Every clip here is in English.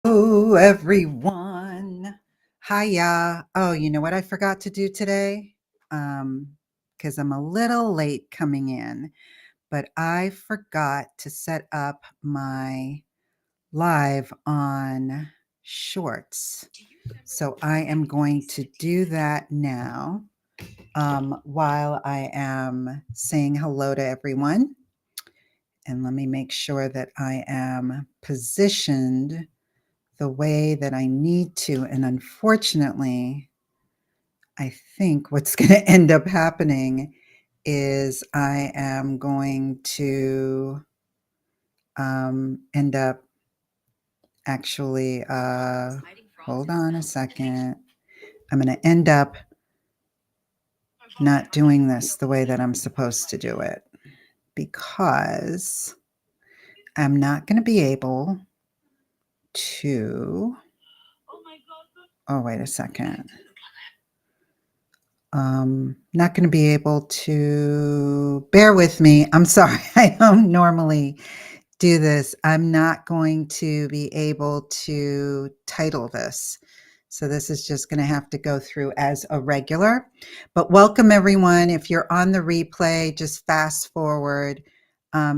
Hello, everyone. Hiya. Oh, you know what I forgot to do today? Because I'm a little late coming in, but I forgot to set up my live on Shorts. So I am going to do that now while I am saying hello to everyone. And let me make sure that I am positioned the way that I need to. And unfortunately, I think what's going to end up happening is I am going to end up actually, hold on a second. I'm going to end up not doing this the way that I'm supposed to do it because I'm not going to be able to. Oh, wait a second. Not going to be able to bear with me. I'm sorry. I don't normally do this. I'm not going to be able to title this. So this is just going to have to go through as a regular. But welcome, everyone. If you're on the replay, just fast forward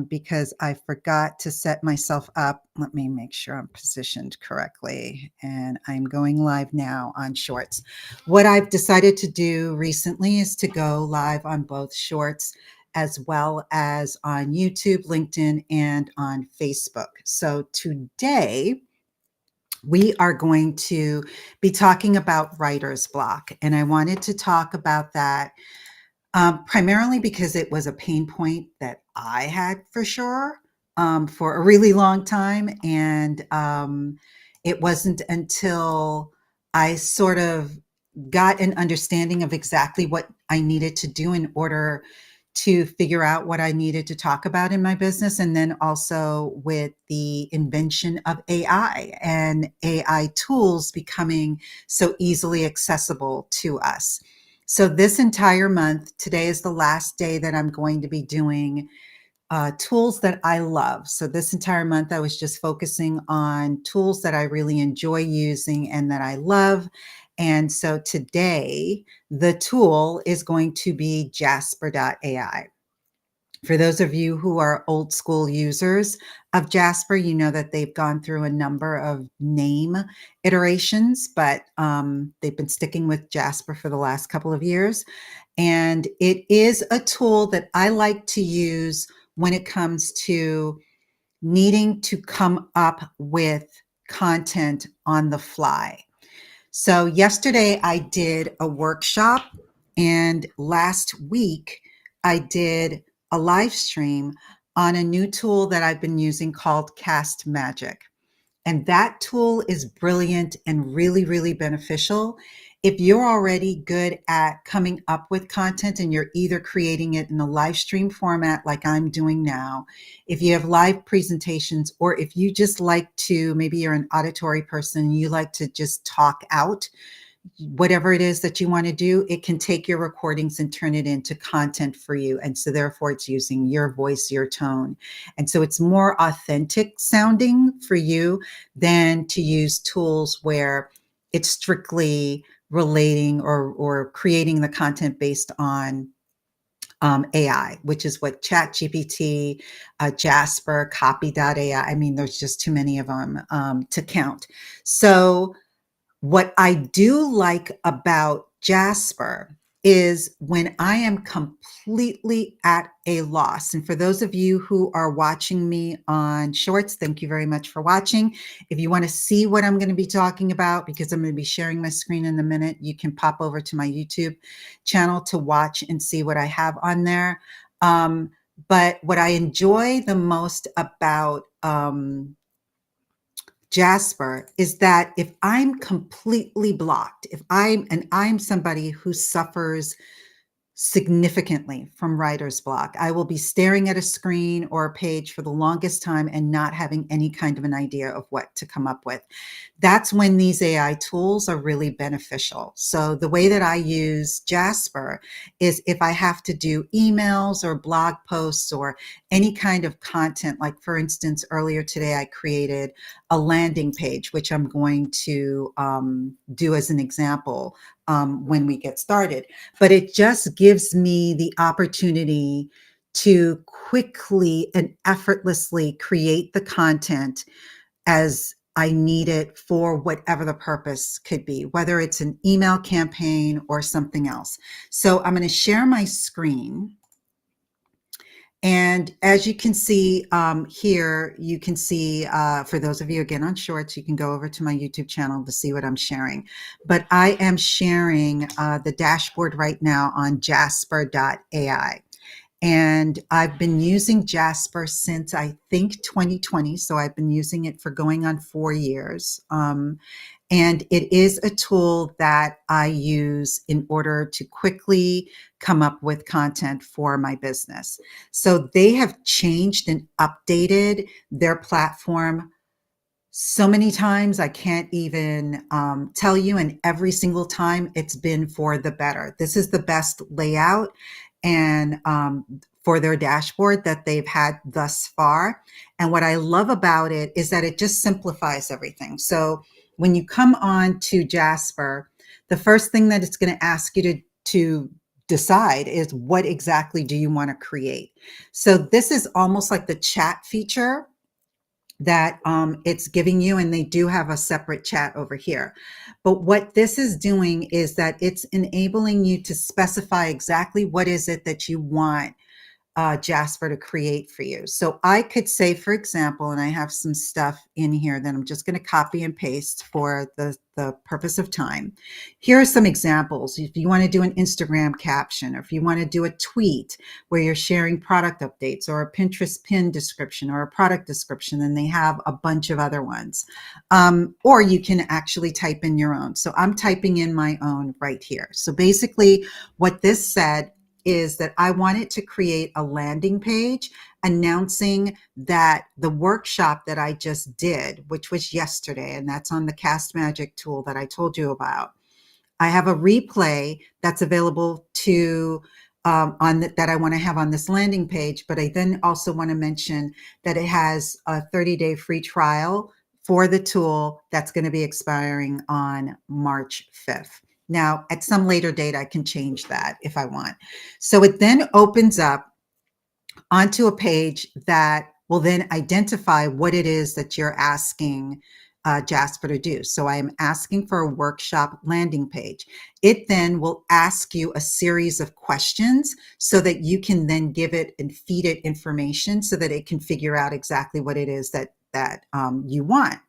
because I forgot to set myself up. Let me make sure I'm positioned correctly. And I'm going live now on Shorts. What I've decided to do recently is to go live on both Shorts as well as on YouTube, LinkedIn, and on Facebook. So today we are going to be talking about writer's block. And I wanted to talk about that primarily because it was a pain point that I had for sure for a really long time. And it wasn't until I sort of got an understanding of exactly what I needed to do in order to figure out what I needed to talk about in my business. And then also with the invention of AI and AI tools becoming so easily accessible to us. So this entire month, today is the last day that I'm going to be doing tools that I love. So this entire month, I was just focusing on tools that I really enjoy using and that I love. And so today, the tool is going to be Jasper AI. For those of you who are old school users of Jasper, you know that they've gone through a number of name iterations, but they've been sticking with Jasper for the last couple of years. And it is a tool that I like to use when it comes to needing to come up with content on the fly. So yesterday I did a workshop, and last week I did a live stream on a new tool that I've been using called Cast Magic. And that tool is brilliant and really, really beneficial. If you're already good at coming up with content and you're either creating it in a live stream format like I'm doing now, if you have live presentations, or if you just like to, maybe you're an auditory person, you like to just talk out, whatever it is that you want to do, it can take your recordings and turn it into content for you. And so therefore it's using your voice, your tone. And so it's more authentic sounding for you than to use tools where it's strictly relating or creating the content based on AI, which is what ChatGPT, Jasper, Copy.ai. I mean, there's just too many of them to count. So what I do like about Jasper is when I am completely at a loss. And for those of you who are watching me on Shorts, thank you very much for watching. If you want to see what I'm going to be talking about, because I'm going to be sharing my screen in a minute, you can pop over to my YouTube channel to watch and see what I have on there. But what I enjoy the most about Jasper is that if I'm completely blocked, if I'm somebody who suffers significantly from writer's block. I will be staring at a screen or a page for the longest time and not having any kind of an idea of what to come up with. That's when these AI tools are really beneficial. So the way that I use Jasper is if I have to do emails or blog posts or any kind of content, like for instance, earlier today, I created a landing page, which I'm going to do as an example when we get started. But it just gives me the opportunity to quickly and effortlessly create the content as I need it for whatever the purpose could be, whether it's an email campaign or something else. So I'm going to share my screen. And as you can see here, you can see, for those of you again on Shorts, you can go over to my YouTube channel to see what I'm sharing. But I am sharing the dashboard right now on Jasper AI. And I've been using Jasper since I think 2020. So I've been using it for going on 4 years. And it is a tool that I use in order to quickly come up with content for my business. So they have changed and updated their platform so many times I can't even tell you, and every single time it's been for the better. This is the best layout and for their dashboard that they've had thus far. And what I love about it is that it just simplifies everything. So when you come on to Jasper, the first thing that it's going to ask you to decide is what exactly do you want to create. So this is almost like the chat feature that it's giving you, and they do have a separate chat over here. But what this is doing is that it's enabling you to specify exactly what is it that you want Jasper to create for you. So I could say, for example, and I have some stuff in here that I'm just going to copy and paste for the purpose of time. Here are some examples. If you want to do an Instagram caption, or if you want to do a tweet where you're sharing product updates, or a Pinterest pin description, or a product description, and they have a bunch of other ones. Or you can actually type in your own. So I'm typing in my own right here. So basically what this said is that I wanted to create a landing page announcing that the workshop that I just did, which was yesterday, and that's on the Cast Magic tool that I told you about. I have a replay that's available to that I want to have on this landing page, but I then also want to mention that it has a 30-day free trial for the tool that's going to be expiring on March 5th. Now, at some later date, I can change that if I want. So it then opens up onto a page that will then identify what it is that you're asking Jasper to do. So I am asking for a workshop landing page. It then will ask you a series of questions so that you can then give it and feed it information so that it can figure out exactly what it is that you want.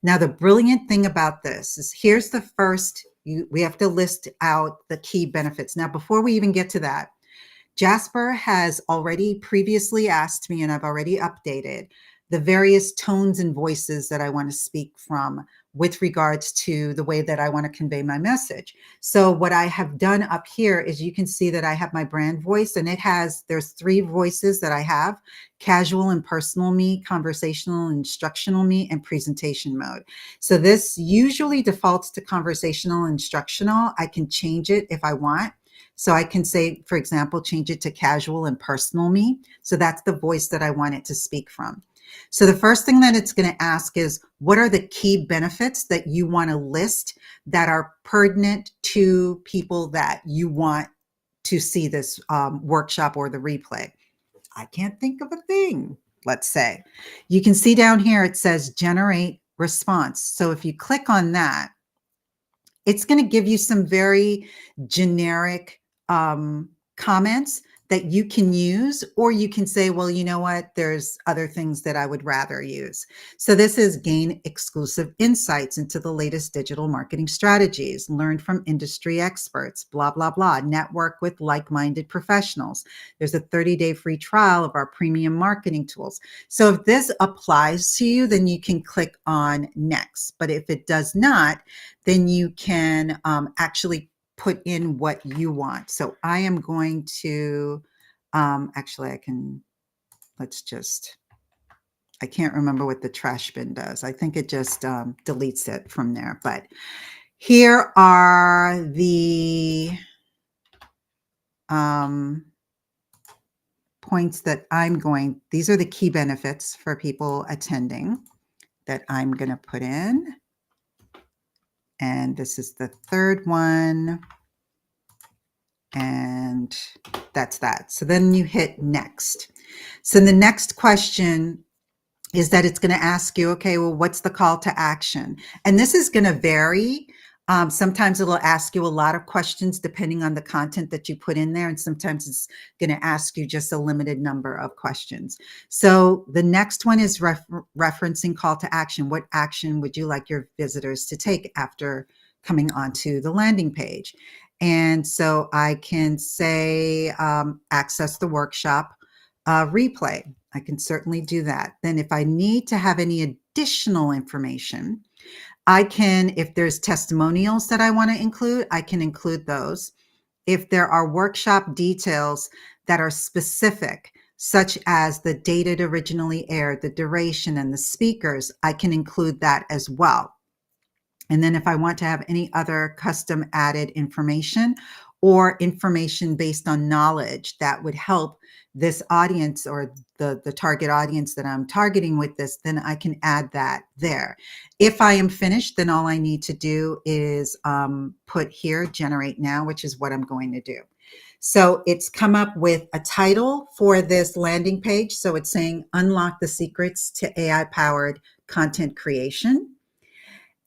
Now, the brilliant thing about this is here's the first, we have to list out the key benefits. Now, before we even get to that, Jasper has already previously asked me, and I've already updated the various tones and voices that I want to speak from with regards to the way that I want to convey my message. So what I have done up here is you can see that I have my brand voice, and there's 3 voices that I have: casual and personal me, conversational and instructional me, and presentation mode. So this usually defaults to conversational and instructional. I can change it if I want. So I can say, for example, change it to casual and personal me. So that's the voice that I want it to speak from. So the first thing that it's going to ask is, what are the key benefits that you want to list that are pertinent to people that you want to see this workshop or the replay? I can't think of a thing, let's say. You can see down here, it says generate response. So if you click on that, it's going to give you some very generic comments that you can use, or you can say, well, you know what, there's other things that I would rather use. So this is gain exclusive insights into the latest digital marketing strategies, learn from industry experts, blah, blah, blah, network with like-minded professionals. There's a 30-day free trial of our premium marketing tools. So if this applies to you, then you can click on next. But if it does not, then you can actually put in what you want. So I am going to, actually I can't remember what the trash bin does. I think it just deletes it from there. But here are the points that these are the key benefits for people attending that I'm going to put in. And this is the third one. And that's that. So then you hit next. So the next question is that it's going to ask you, okay, well, what's the call to action? And this is going to vary. Sometimes it'll ask you a lot of questions depending on the content that you put in there. And sometimes it's going to ask you just a limited number of questions. So the next one is referencing call to action. What action would you like your visitors to take after coming onto the landing page? And so I can say, access the workshop replay. I can certainly do that. Then if I need to have any additional information, I can, if there's testimonials that I want to include, I can include those. If there are workshop details that are specific, such as the date it originally aired, the duration, and the speakers, I can include that as well. And then if I want to have any other custom added information or information based on knowledge that would help this audience or the target audience that I'm targeting with this, then I can add that there. If I am finished, then all I need to do is put here, generate now, which is what I'm going to do. So it's come up with a title for this landing page. So it's saying, unlock the secrets to AI-powered content creation.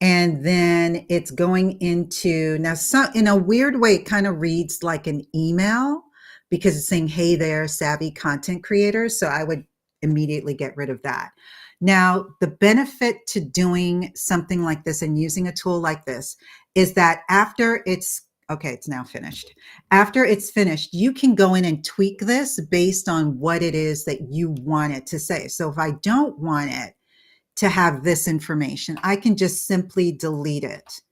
And then it's going into, now in a weird way, it kind of reads like an email because it's saying, hey there, savvy content creators. So I would immediately get rid of that. Now, the benefit to doing something like this and using a tool like this is that after it's now finished. After it's finished, you can go in and tweak this based on what it is that you want it to say. So if I don't want it to have this information, I can just simply delete it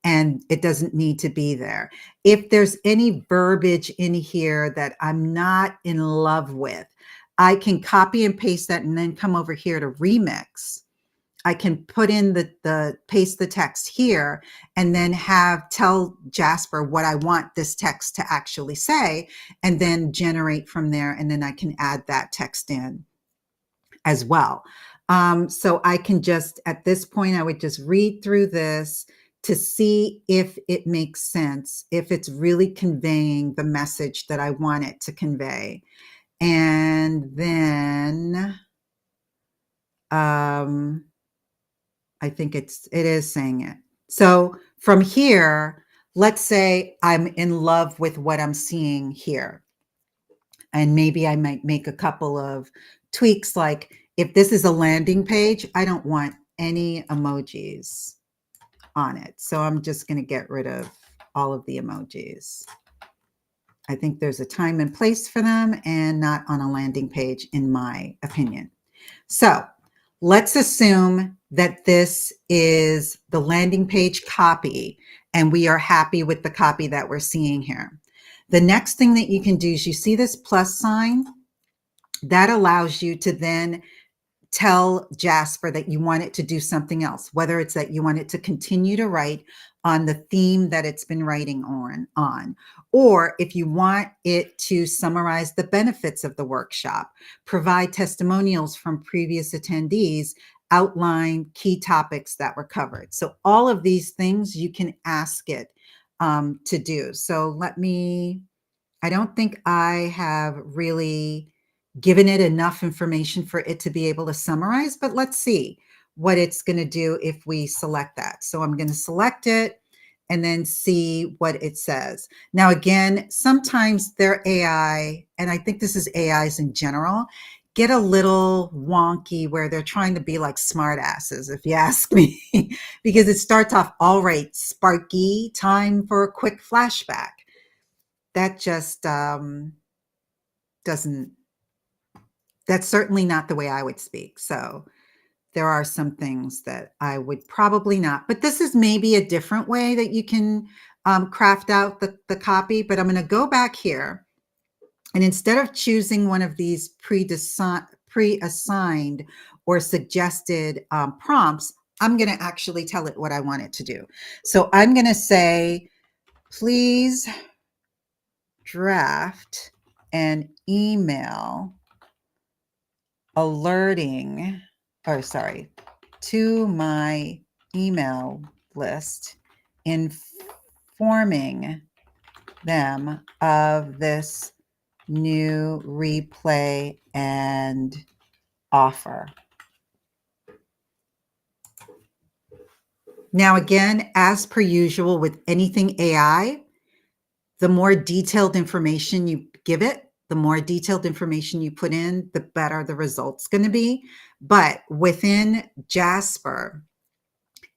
and it doesn't need to be there. If there's any verbiage in here that I'm not in love with, I can copy and paste that and then come over here to remix. I can put in paste the text here and then tell Jasper what I want this text to actually say and then generate from there. And then I can add that text in as well. So I can just, at this point, I would just read through this to see if it makes sense, if it's really conveying the message that I want it to convey. And then I think it is saying it. So from here, let's say I'm in love with what I'm seeing here. And maybe I might make a couple of tweaks, like if this is a landing page, I don't want any emojis on it. So I'm just going to get rid of all of the emojis. I think there's a time and place for them and not on a landing page, in my opinion. So let's assume that this is the landing page copy and we are happy with the copy that we're seeing here. The next thing that you can do is, you see this plus sign? That allows you to then tell Jasper that you want it to do something else, whether it's that you want it to continue to write on the theme that it's been writing on, or if you want it to summarize the benefits of the workshop, provide testimonials from previous attendees, outline key topics that were covered. So all of these things you can ask it to do. So I don't think I have really given it enough information for it to be able to summarize, but let's see what it's going to do if we select that. So I'm going to select it and then see what it says. Now, again, sometimes their AI, and I think this is AIs in general, get a little wonky where they're trying to be like smart asses, if you ask me, because it starts off, all right, Sparky, time for a quick flashback. That just that's certainly not the way I would speak. So there are some things that I would probably not, but this is maybe a different way that you can craft out the copy, but I'm going to go back here. And instead of choosing one of these pre-assigned or suggested prompts, I'm going to actually tell it what I want it to do. So I'm going to say, please draft an email alerting, to my email list, informing them of this new replay and offer. Now, again, as per usual with anything AI, the more detailed information you give it, the more detailed information you put in, the better the result's going to be. But within Jasper,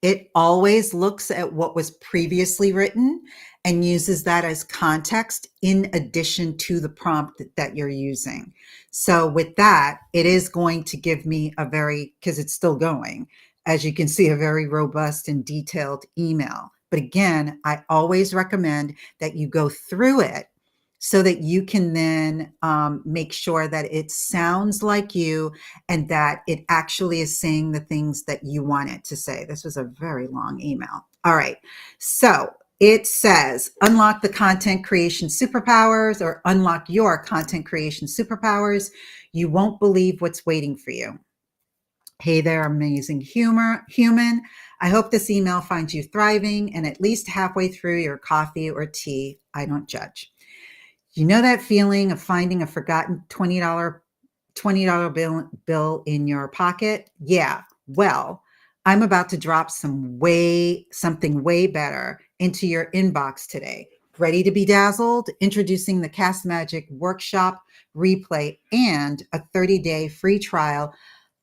it always looks at what was previously written and uses that as context in addition to the prompt that you're using. So with that, it is going to give me because it's still going, as you can see, a very robust and detailed email. But again, I always recommend that you go through it so that you can then make sure that it sounds like you and that it actually is saying the things that you want it to say. This was a very long email. All right. So it says, unlock the content creation superpowers, or unlock your content creation superpowers. You won't believe what's waiting for you. Hey there, amazing human. I hope this email finds you thriving and at least halfway through your coffee or tea. I don't judge. You know that feeling of finding a forgotten $20 bill in your pocket? Yeah. Well, I'm about to drop something way better into your inbox today. Ready to be dazzled? Introducing the Cast Magic Workshop Replay and a 30-day free trial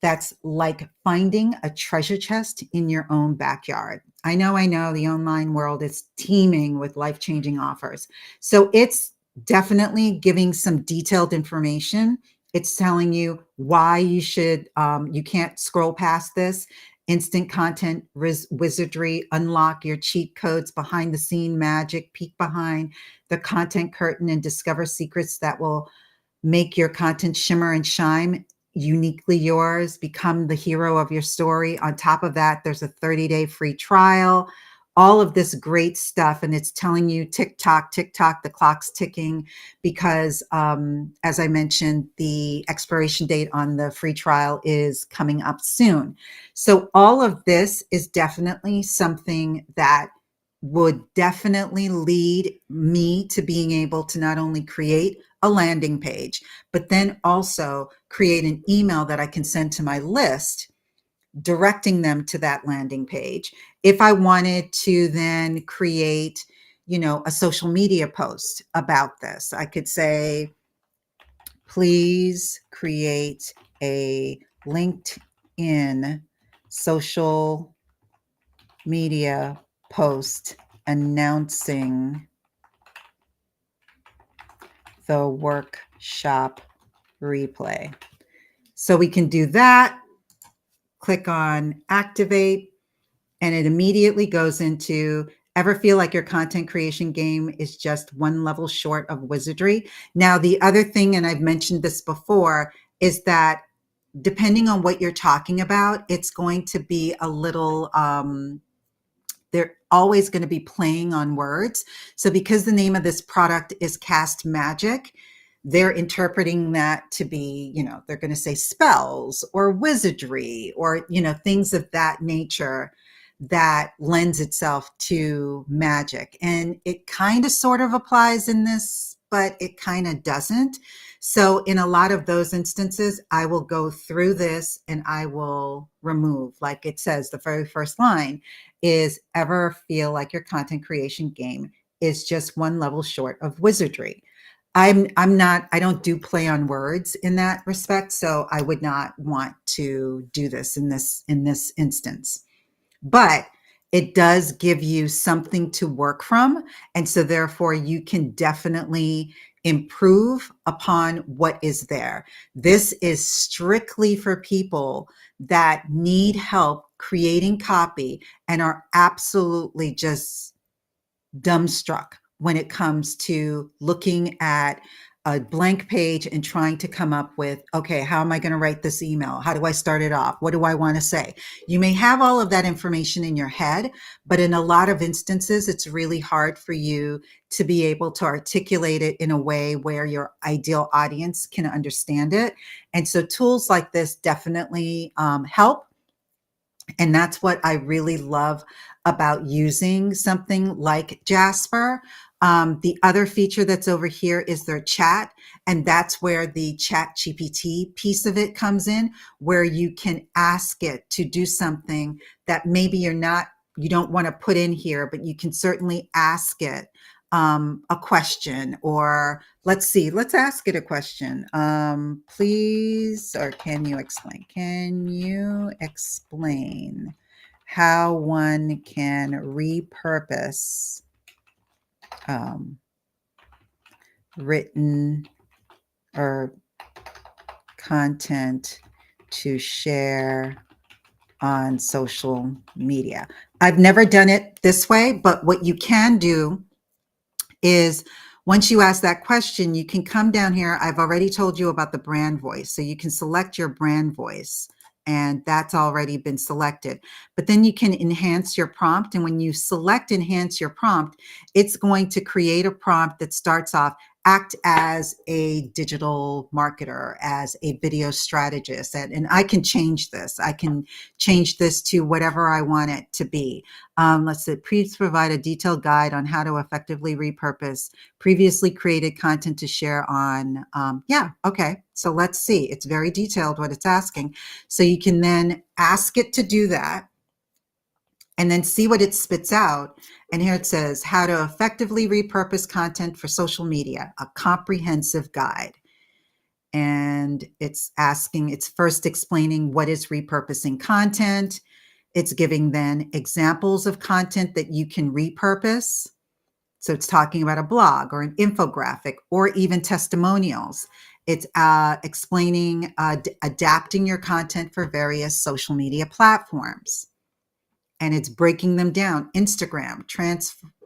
that's like finding a treasure chest in your own backyard. I know the online world is teeming with life-changing offers. So it's definitely giving some detailed information. It's telling you why you can't scroll past this. Instant content wizardry, unlock your cheat codes, behind the scene magic, peek behind the content curtain and discover secrets that will make your content shimmer and shine, uniquely yours, become the hero of your story. On top of that, there's a 30-day free trial, all of this great stuff. And it's telling you tick tock, the clock's ticking because, as I mentioned, the expiration date on the free trial is coming up soon. So all of this is definitely something that would definitely lead me to being able to not only create a landing page, but then also create an email that I can send to my list, directing them to that landing page. If I wanted to then create, a social media post about this, I could say, please create a LinkedIn social media post announcing the workshop replay. So we can do that, click on activate, and it immediately goes into, ever feel like your content creation game is just one level short of wizardry? Now, the other thing, and I've mentioned this before, is that depending on what you're talking about, it's going to be a little, they're always going to be playing on words. So because the name of this product is Cast Magic, they're interpreting that to be, they're going to say spells or wizardry or, things of that nature that lends itself to magic. And it kind of sort of applies in this, but it kind of doesn't. So in a lot of those instances, I will go through this and I will remove, like it says, the very first line is, ever feel like your content creation game is just one level short of wizardry. I don't do play on words in that respect. So I would not want to do this in this instance. But it does give you something to work from. And so therefore you can definitely improve upon what is there. This is strictly for people that need help creating copy and are absolutely just dumbstruck when it comes to looking at a blank page and trying to come up with, okay, how am I going to write this email? How do I start it off? What do I want to say? You may have all of that information in your head, but in a lot of instances, it's really hard for you to be able to articulate it in a way where your ideal audience can understand it. And so tools like this definitely help. And that's what I really love about using something like Jasper. The other feature that's over here is their chat. And that's where the chat GPT piece of it comes in, where you can ask it to do something that maybe you don't want to put in here, but you can certainly ask it a question, or let's ask it a question. Please, or can you explain how one can repurpose written or content to share on social media? I've never done it this way, but what you can do is once you ask that question, you can come down here. I've already told you about the brand voice. So you can select your brand voice, and that's already been selected. But then you can enhance your prompt. And when you select enhance your prompt, it's going to create a prompt that starts off, act as a digital marketer, as a video strategist. And I can change this. I can change this to whatever I want it to be. Let's see, please provide a detailed guide on how to effectively repurpose previously created content to share on, yeah, okay. So let's see, it's very detailed what it's asking. So you can then ask it to do that and then see what it spits out. And here it says, how to effectively repurpose content for social media, a comprehensive guide. And it's first explaining what is repurposing content. It's giving then examples of content that you can repurpose. So it's talking about a blog or an infographic or even testimonials. It's explaining, adapting your content for various social media platforms. And it's breaking them down. Instagram,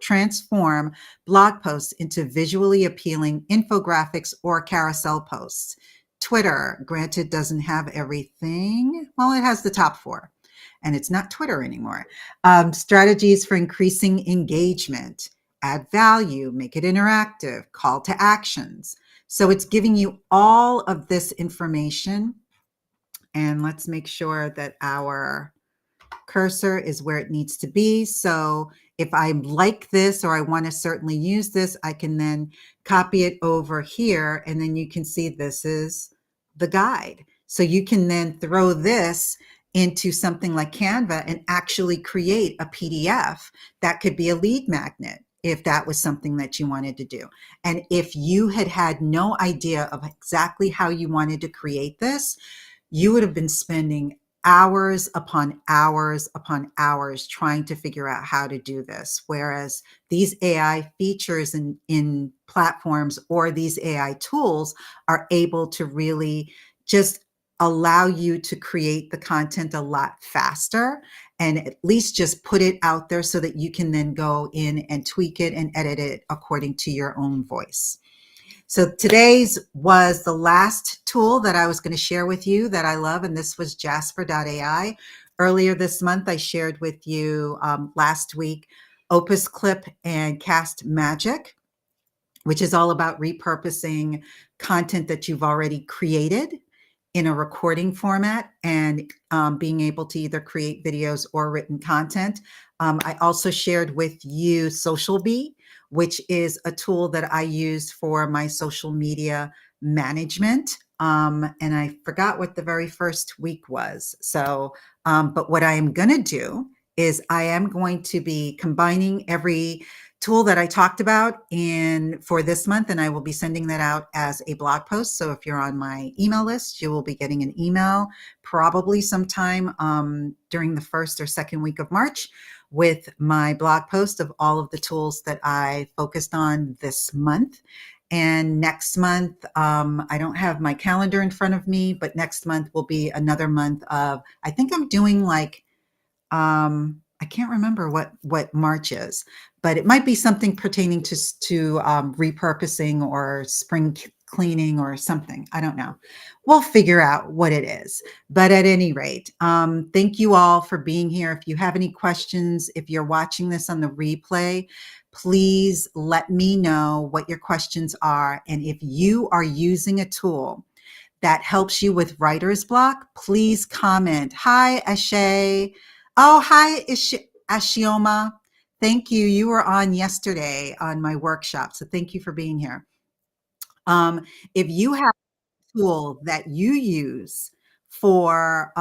transform blog posts into visually appealing infographics or carousel posts. Twitter, granted, doesn't have everything. Well, it has the top 4, and it's not Twitter anymore. Strategies for increasing engagement, add value, make it interactive, call to actions. So it's giving you all of this information. And let's make sure that our cursor is where it needs to be. So if I like this, or I want to certainly use this, I can then copy it over here. And then you can see this is the guide. So you can then throw this into something like Canva and actually create a PDF that could be a lead magnet, if that was something that you wanted to do. And if you had no idea of exactly how you wanted to create this, you would have been spending hours upon hours upon hours trying to figure out how to do this. Whereas these AI features in platforms, or these AI tools, are able to really just allow you to create the content a lot faster, and at least just put it out there so that you can then go in and tweak it and edit it according to your own voice. So today's was the last tool that I was going to share with you that I love, and this was Jasper AI. Earlier this month, I shared with you last week Opus Clip and Cast Magic, which is all about repurposing content that you've already created in a recording format, and being able to either create videos or written content. I also shared with you Social Bee, which is a tool that I use for my social media management. And I forgot what the very first week was. So, but what I am going to do is I am going to be combining every tool that I talked about for this month, and I will be sending that out as a blog post. So if you're on my email list, you will be getting an email probably sometime during the first or second week of March with my blog post of all of the tools that I focused on this month. And next month, I don't have my calendar in front of me, but next month will be another month of, I think I'm doing like I can't remember what March is, but it might be something pertaining to repurposing or spring cleaning or something. I don't know. We'll figure out what it is. But at any rate, thank you all for being here. If you have any questions, if you're watching this on the replay, please let me know what your questions are. And if you are using a tool that helps you with writer's block, please comment. Hi, Ashay. Oh, hi, Ashioma. Thank you. You were on yesterday on my workshop. So thank you for being here. If you have tool that you use for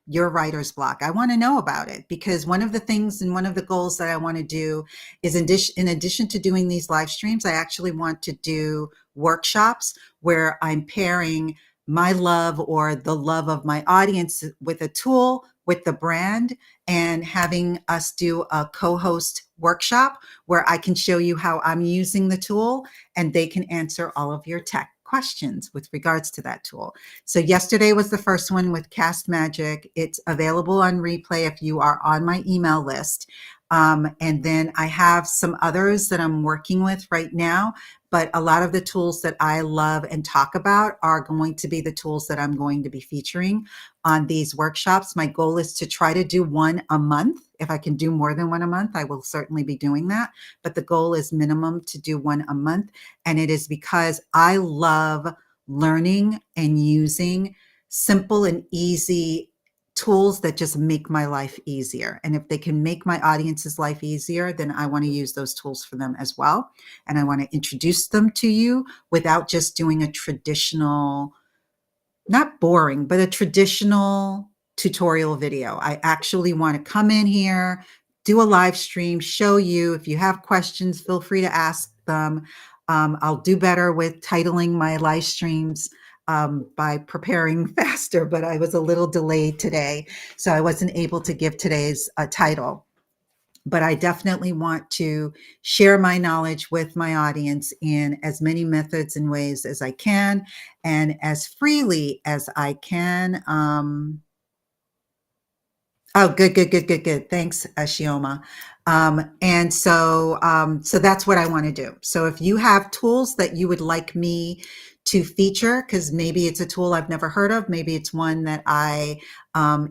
your writer's block. I want to know about it because one of the things and one of the goals that I want to do is in addition to doing these live streams, I actually want to do workshops where I'm pairing my love or the love of my audience with a tool, with the brand, and having us do a co-host workshop where I can show you how I'm using the tool and they can answer all of your tech questions with regards to that tool. So yesterday was the first one with Cast Magic. It's available on replay if you are on my email list. And then I have some others that I'm working with right now, but a lot of the tools that I love and talk about are going to be the tools that I'm going to be featuring on these workshops. My goal is to try to do one a month. If I can do more than one a month, I will certainly be doing that. But the goal is minimum to do one a month. And it is because I love learning and using simple and easy tools that just make my life easier. And if they can make my audience's life easier, then I want to use those tools for them as well. And I want to introduce them to you without just doing a traditional, not boring, but a traditional tutorial video. I actually want to come in here, do a live stream, show you. If you have questions, feel free to ask them. I'll do better with titling my live streams by preparing faster, but I was a little delayed today, so I wasn't able to give today's title. But I definitely want to share my knowledge with my audience in as many methods and ways as I can and as freely as I can. Oh, good, good, good, good, good. Thanks, Shioma. So that's what I want to do. So if you have tools that you would like me to feature, because maybe it's a tool I've never heard of, maybe it's one that I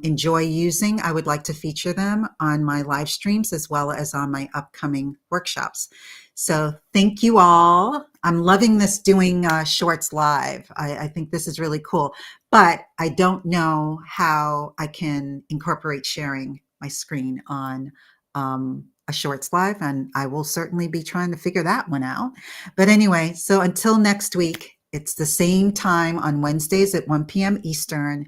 enjoy using, I would like to feature them on my live streams as well as on my upcoming workshops. So thank you all. I'm loving this doing shorts live. I think this is really cool, but I don't know how I can incorporate sharing my screen on a shorts live, and I will certainly be trying to figure that one out. But anyway, so until next week, it's the same time on Wednesdays at 1 p.m. Eastern.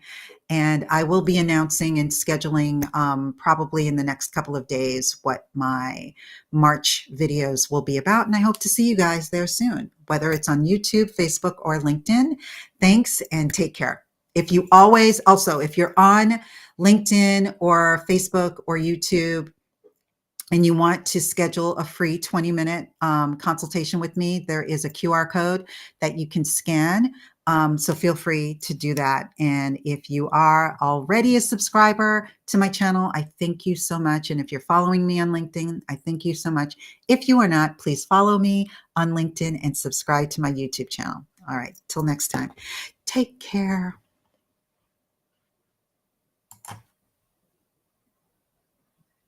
And I will be announcing and scheduling probably in the next couple of days what my March videos will be about. And I hope to see you guys there soon, whether it's on YouTube, Facebook, or LinkedIn. Thanks and take care. If you always, also, if you're on LinkedIn or Facebook or YouTube, and you want to schedule a free 20-minute consultation with me, there is a QR code that you can scan. So feel free to do that. And if you are already a subscriber to my channel, I thank you so much. And if you're following me on LinkedIn, I thank you so much. If you are not, please follow me on LinkedIn and subscribe to my YouTube channel. All right, till next time. Take care.